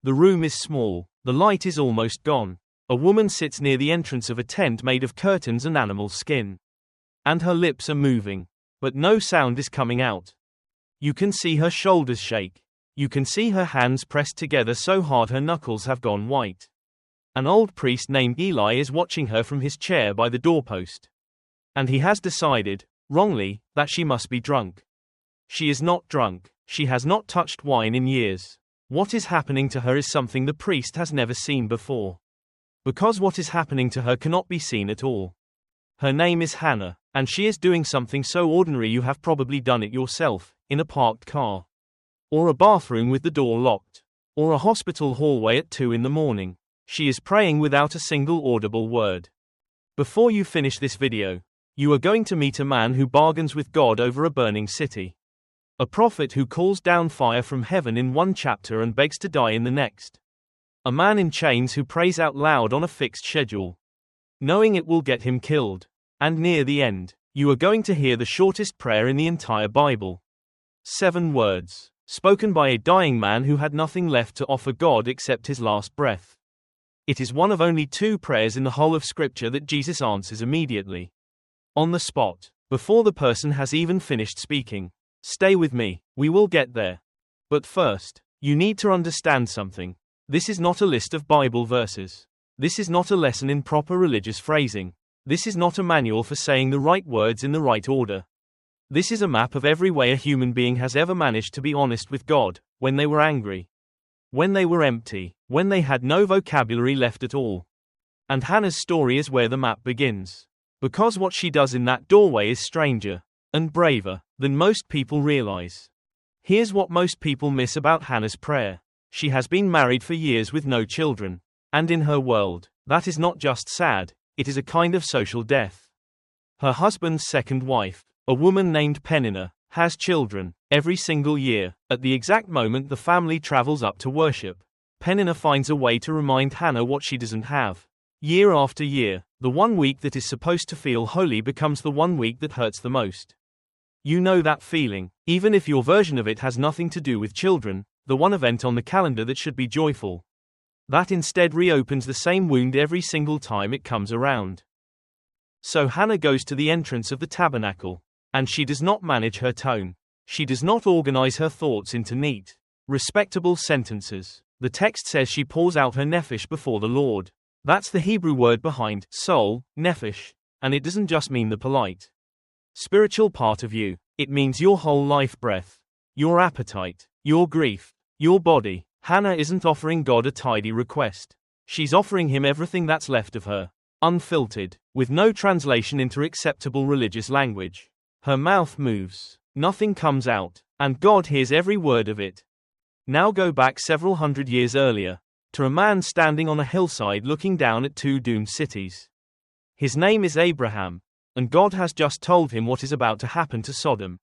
The room is small, the light is almost gone. A woman sits near the entrance of a tent made of curtains and animal skin. And her lips are moving. But no sound is coming out. You can see her shoulders shake. You can see her hands pressed together so hard her knuckles have gone white. An old priest named Eli is watching her from his chair by the doorpost. And he has decided, wrongly, that she must be drunk. She is not drunk. She has not touched wine in years. What is happening to her is something the priest has never seen before. Because what is happening to her cannot be seen at all. Her name is Hannah, and she is doing something so ordinary you have probably done it yourself, in a parked car. Or a bathroom with the door locked. Or a hospital hallway at 2 in the morning. She is praying without a single audible word. Before you finish this video, you are going to meet a man who bargains with God over a burning city. A prophet who calls down fire from heaven in one chapter and begs to die in the next. A man in chains who prays out loud on a fixed schedule, knowing it will get him killed. And near the end, you are going to hear the shortest prayer in the entire Bible. 7 words, spoken by a dying man who had nothing left to offer God except his last breath. It is one of only 2 prayers in the whole of Scripture that Jesus answers immediately. On the spot, before the person has even finished speaking. Stay with me, we will get there. But first, you need to understand something. This is not a list of Bible verses. This is not a lesson in proper religious phrasing. This is not a manual for saying the right words in the right order. This is a map of every way a human being has ever managed to be honest with God, when they were angry, when they were empty, when they had no vocabulary left at all. And Hannah's story is where the map begins. Because what she does in that doorway is stranger and braver than most people realize. Here's what most people miss about Hannah's prayer. She has been married for years with no children. And in her world, that is not just sad, it is a kind of social death. Her husband's second wife, a woman named Peninnah, has children. Every single year, at the exact moment the family travels up to worship, Peninnah finds a way to remind Hannah what she doesn't have. Year after year, the one week that is supposed to feel holy becomes the one week that hurts the most. You know that feeling, even if your version of it has nothing to do with children, the one event on the calendar that should be joyful. That instead reopens the same wound every single time it comes around. So Hannah goes to the entrance of the tabernacle. And she does not manage her tone. She does not organize her thoughts into neat, respectable sentences. The text says she pours out her nephesh before the Lord. That's the Hebrew word behind soul, nephesh, and it doesn't just mean the polite, spiritual part of you. It means your whole life breath, your appetite, your grief, your body. Hannah isn't offering God a tidy request. She's offering him everything that's left of her, unfiltered, with no translation into acceptable religious language. Her mouth moves, nothing comes out, and God hears every word of it. Now go back several hundred years earlier, to a man standing on a hillside looking down at 2 doomed cities. His name is Abraham, and God has just told him what is about to happen to Sodom.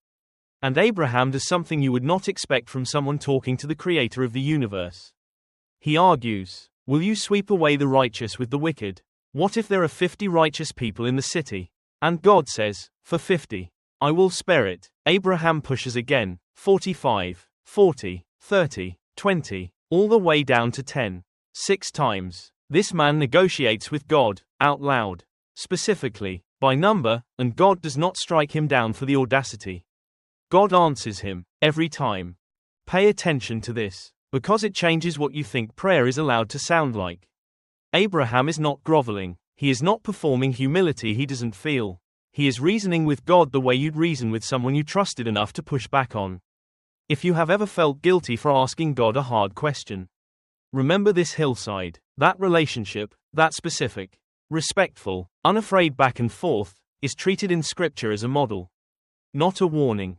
And Abraham does something you would not expect from someone talking to the creator of the universe. He argues, will you sweep away the righteous with the wicked? What if there are 50 righteous people in the city? And God says, for 50, I will spare it. Abraham pushes again, 45, 40, 30, 20, all the way down to 10. 6 times. This man negotiates with God, out loud, specifically, by number, and God does not strike him down for the audacity. God answers him, every time. Pay attention to this, because it changes what you think prayer is allowed to sound like. Abraham is not groveling. He is not performing humility he doesn't feel. He is reasoning with God the way you'd reason with someone you trusted enough to push back on. If you have ever felt guilty for asking God a hard question, remember this hillside, that relationship, that specific, respectful, unafraid back and forth, is treated in Scripture as a model, not a warning.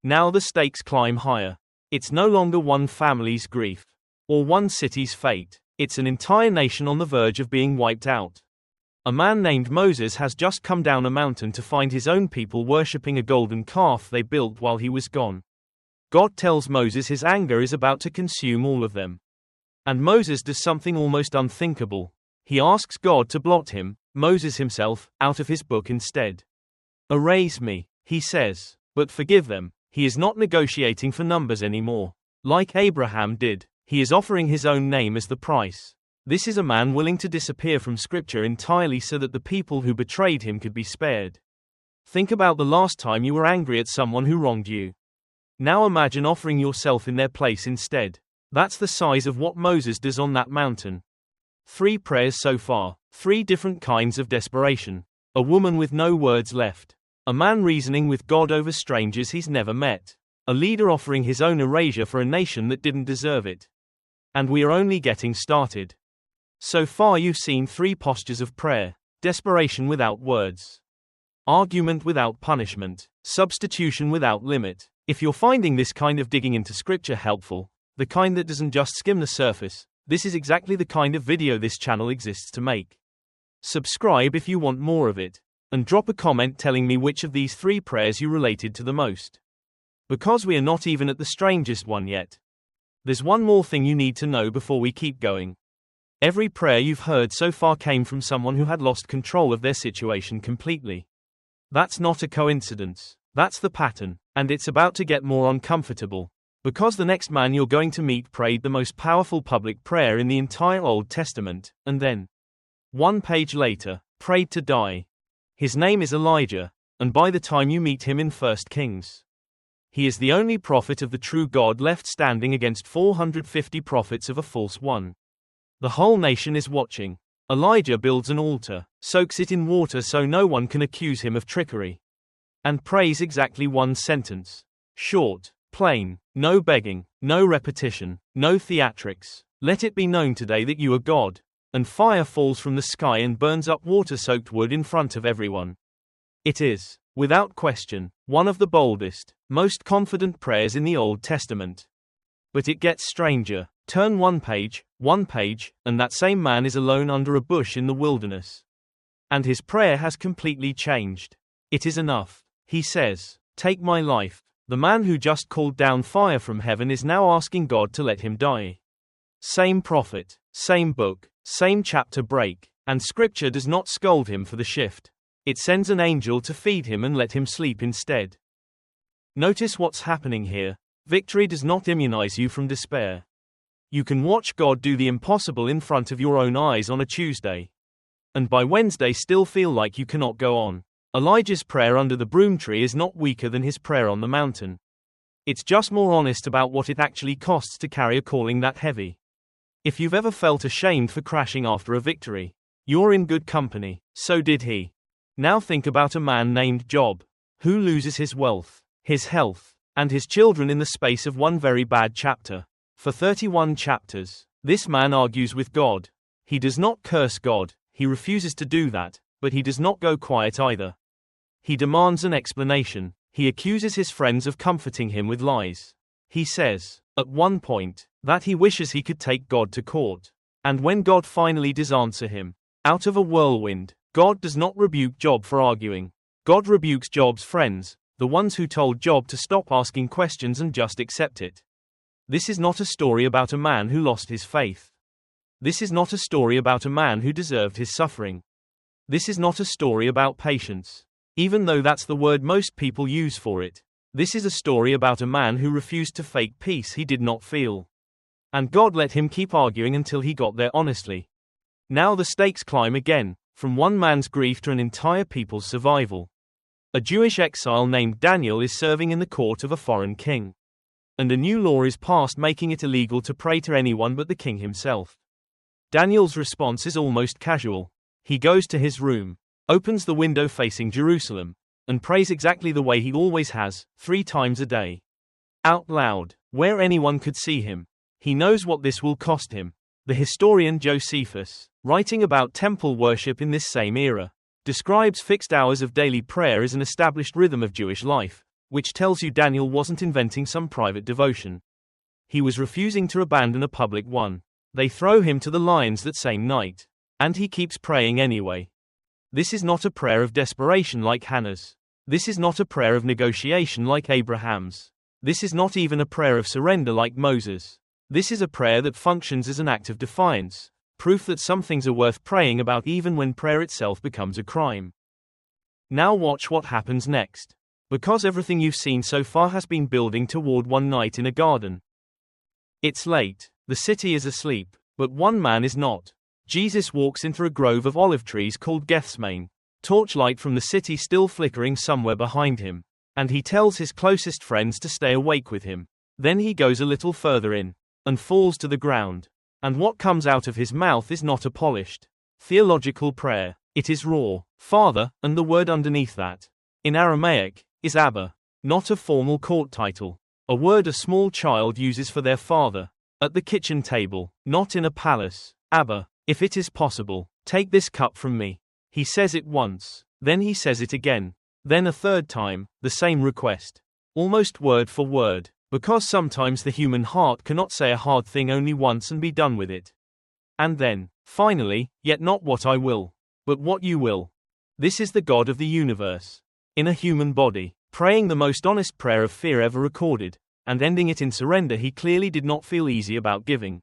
Now the stakes climb higher. It's no longer one family's grief, or one city's fate. It's an entire nation on the verge of being wiped out. A man named Moses has just come down a mountain to find his own people worshipping a golden calf they built while he was gone. God tells Moses his anger is about to consume all of them. And Moses does something almost unthinkable. He asks God to blot him, Moses himself, out of his book instead. Erase me, he says, but forgive them. He is not negotiating for numbers anymore. Like Abraham did, He is offering his own name as the price. This is a man willing to disappear from Scripture entirely so that the people who betrayed him could be spared. Think about the last time you were angry at someone who wronged you. Now imagine offering yourself in their place instead. That's the size of what Moses does on that mountain. 3 prayers so far, 3 different kinds of desperation. A woman with no words left. A man reasoning with God over strangers he's never met. A leader offering his own erasure for a nation that didn't deserve it. And we are only getting started. So far you've seen 3 postures of prayer: desperation without words, argument without punishment, substitution without limit. If you're finding this kind of digging into Scripture helpful, the kind that doesn't just skim the surface, this is exactly the kind of video this channel exists to make. Subscribe if you want more of it, and drop a comment telling me which of these 3 prayers you related to the most. Because we are not even at the strangest one yet. There's one more thing you need to know before we keep going. Every prayer you've heard so far came from someone who had lost control of their situation completely. That's not a coincidence. That's the pattern, and it's about to get more uncomfortable. Because the next man you're going to meet prayed the most powerful public prayer in the entire Old Testament, and then, 1 page later, prayed to die. His name is Elijah, and by the time you meet him in 1 Kings, he is the only prophet of the true God left standing against 450 prophets of a false one. The whole nation is watching. Elijah builds an altar, soaks it in water so no one can accuse him of trickery, and prays exactly 1 sentence. Short, plain, no begging, no repetition, no theatrics. Let it be known today that you are God. And fire falls from the sky and burns up water-soaked wood in front of everyone. It is, without question, one of the boldest, most confident prayers in the Old Testament. But it gets stranger. Turn 1 page, and that same man is alone under a bush in the wilderness. And his prayer has completely changed. It is enough, he says. Take my life. The man who just called down fire from heaven is now asking God to let him die. Same prophet, same book, same chapter break, and Scripture does not scold him for the shift. It sends an angel to feed him and let him sleep instead. Notice what's happening here. Victory does not immunize you from despair. You can watch God do the impossible in front of your own eyes on a Tuesday, and by Wednesday still feel like you cannot go on. Elijah's prayer under the broom tree is not weaker than his prayer on the mountain. It's just more honest about what it actually costs to carry a calling that heavy. If you've ever felt ashamed for crashing after a victory, you're in good company. So did he. Now think about a man named Job, who loses his wealth, his health, and his children in the space of 1 very bad chapter. For 31 chapters, this man argues with God. He does not curse God, he refuses to do that, but he does not go quiet either. He demands an explanation. He accuses his friends of comforting him with lies. He says, at one point, that he wishes he could take God to court. And when God finally does answer him, out of a whirlwind, God does not rebuke Job for arguing. God rebukes Job's friends, the ones who told Job to stop asking questions and just accept it. This is not a story about a man who lost his faith. This is not a story about a man who deserved his suffering. This is not a story about patience, even though that's the word most people use for it. This is a story about a man who refused to fake peace he did not feel. And God let him keep arguing until he got there honestly. Now the stakes climb again, from one man's grief to an entire people's survival. A Jewish exile named Daniel is serving in the court of a foreign king. And a new law is passed making it illegal to pray to anyone but the king himself. Daniel's response is almost casual. He goes to his room, opens the window facing Jerusalem, and prays exactly the way he always has, 3 times a day. Out loud, where anyone could see him. He knows what this will cost him. The historian Josephus, writing about temple worship in this same era, describes fixed hours of daily prayer as an established rhythm of Jewish life, which tells you Daniel wasn't inventing some private devotion. He was refusing to abandon a public one. They throw him to the lions that same night. And he keeps praying anyway. This is not a prayer of desperation like Hannah's. This is not a prayer of negotiation like Abraham's. This is not even a prayer of surrender like Moses. This is a prayer that functions as an act of defiance, proof that some things are worth praying about even when prayer itself becomes a crime. Now watch what happens next. Because everything you've seen so far has been building toward one night in a garden. It's late. The city is asleep, but one man is not. Jesus walks into a grove of olive trees called Gethsemane, torchlight from the city still flickering somewhere behind him, and he tells his closest friends to stay awake with him. Then he goes a little further in, and falls to the ground. And what comes out of his mouth is not a polished theological prayer. It is raw, Father, and the word underneath that, in Aramaic, is Abba, not a formal court title, a word a small child uses for their father, at the kitchen table, not in a palace. Abba, if it is possible, take this cup from me. He says it once, then he says it again, then a third time, the same request, almost word for word, because sometimes the human heart cannot say a hard thing only once and be done with it. And then, finally, yet not what I will, but what you will. This is the God of the universe, in a human body, praying the most honest prayer of fear ever recorded, and ending it in surrender he clearly did not feel easy about giving.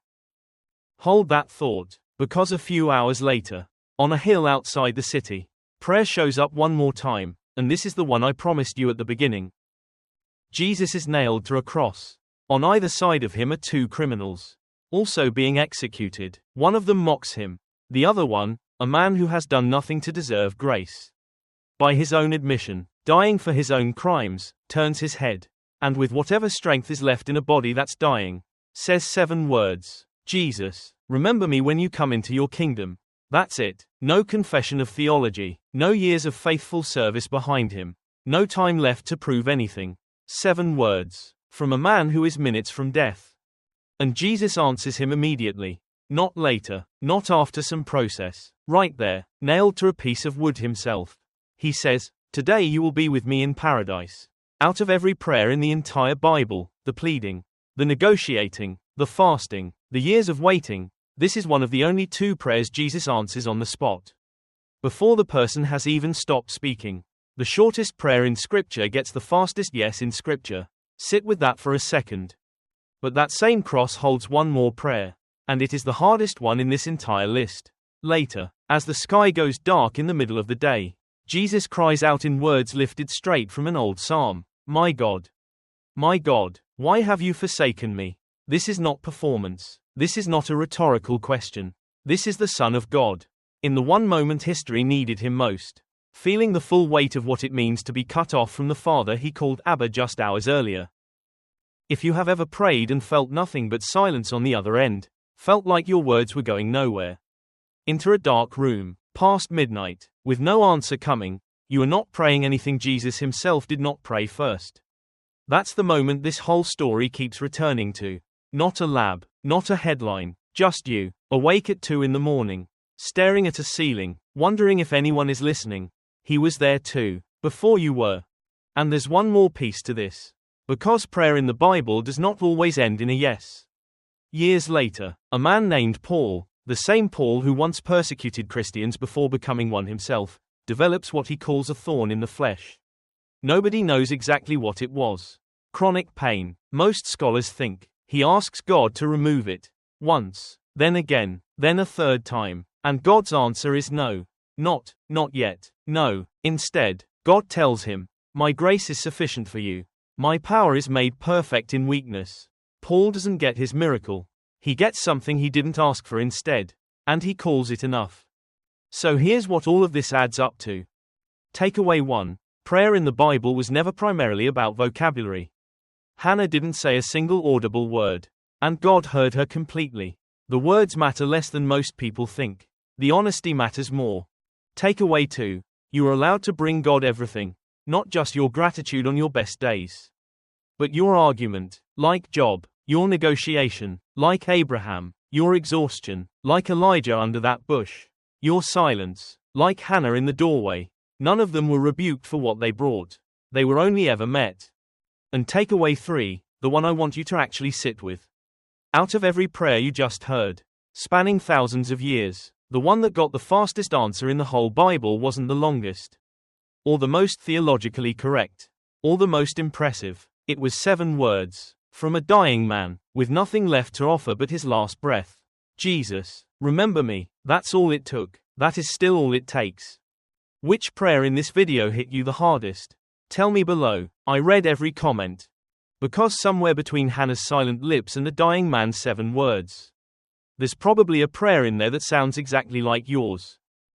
Hold that thought, because a few hours later, on a hill outside the city, prayer shows up one more time, and this is the one I promised you at the beginning. Jesus is nailed to a cross. On either side of him are two criminals, also being executed. One of them mocks him. The other one, a man who has done nothing to deserve grace, by his own admission, dying for his own crimes, turns his head, and with whatever strength is left in a body that's dying, says 7 words. Jesus, remember me when you come into your kingdom. That's it. No confession of theology, no years of faithful service behind him, no time left to prove anything. 7 words, from a man who is minutes from death. And Jesus answers him immediately. Not later, not after some process. Right there, nailed to a piece of wood himself. He says, "Today you will be with me in paradise." Out of every prayer in the entire Bible, the pleading, the negotiating, the fasting, the years of waiting, this is one of the only 2 prayers Jesus answers on the spot, before the person has even stopped speaking. The shortest prayer in Scripture gets the fastest yes in Scripture. Sit with that for a second. But that same cross holds one more prayer, and it is the hardest one in this entire list. Later, as the sky goes dark in the middle of the day, Jesus cries out in words lifted straight from an old psalm, my God, why have you forsaken me?" This is not performance. This is not a rhetorical question. This is the Son of God, in the one moment history needed him most, feeling the full weight of what it means to be cut off from the Father he called Abba just hours earlier. If you have ever prayed and felt nothing but silence on the other end, felt like your words were going nowhere, into a dark room, past midnight, with no answer coming, you are not praying anything Jesus himself did not pray first. That's the moment this whole story keeps returning to. Not a lab, not a headline, just you, awake at 2 in the morning, staring at a ceiling, wondering if anyone is listening. He was there too, before you were. And there's one more piece to this. Because prayer in the Bible does not always end in a yes. Years later, a man named Paul, the same Paul who once persecuted Christians before becoming one himself, develops what he calls a thorn in the flesh. Nobody knows exactly what it was. Chronic pain, most scholars think. He asks God to remove it. Once, then again, then a third time. And God's answer is no. Not yet. No. Instead, God tells him, "My grace is sufficient for you. My power is made perfect in weakness." Paul doesn't get his miracle. He gets something he didn't ask for instead. And he calls it enough. So here's what all of this adds up to. Takeaway 1. Prayer in the Bible was never primarily about vocabulary. Hannah didn't say a single audible word. And God heard her completely. The words matter less than most people think. The honesty matters more. Takeaway 2. You are allowed to bring God everything. Not just your gratitude on your best days, but your argument, like Job, your negotiation, like Abraham, your exhaustion, like Elijah under that bush, your silence, like Hannah in the doorway. None of them were rebuked for what they brought. They were only ever met. And takeaway 3, the one I want you to actually sit with. Out of every prayer you just heard, spanning thousands of years, the one that got the fastest answer in the whole Bible wasn't the longest, or the most theologically correct, or the most impressive. It was 7 words, from a dying man, with nothing left to offer but his last breath. Jesus, remember me. That's all it took. That is still all it takes. Which prayer in this video hit you the hardest? Tell me below. I read every comment. Because somewhere between Hannah's silent lips and the dying man's 7 words. There's probably a prayer in there that sounds exactly like yours.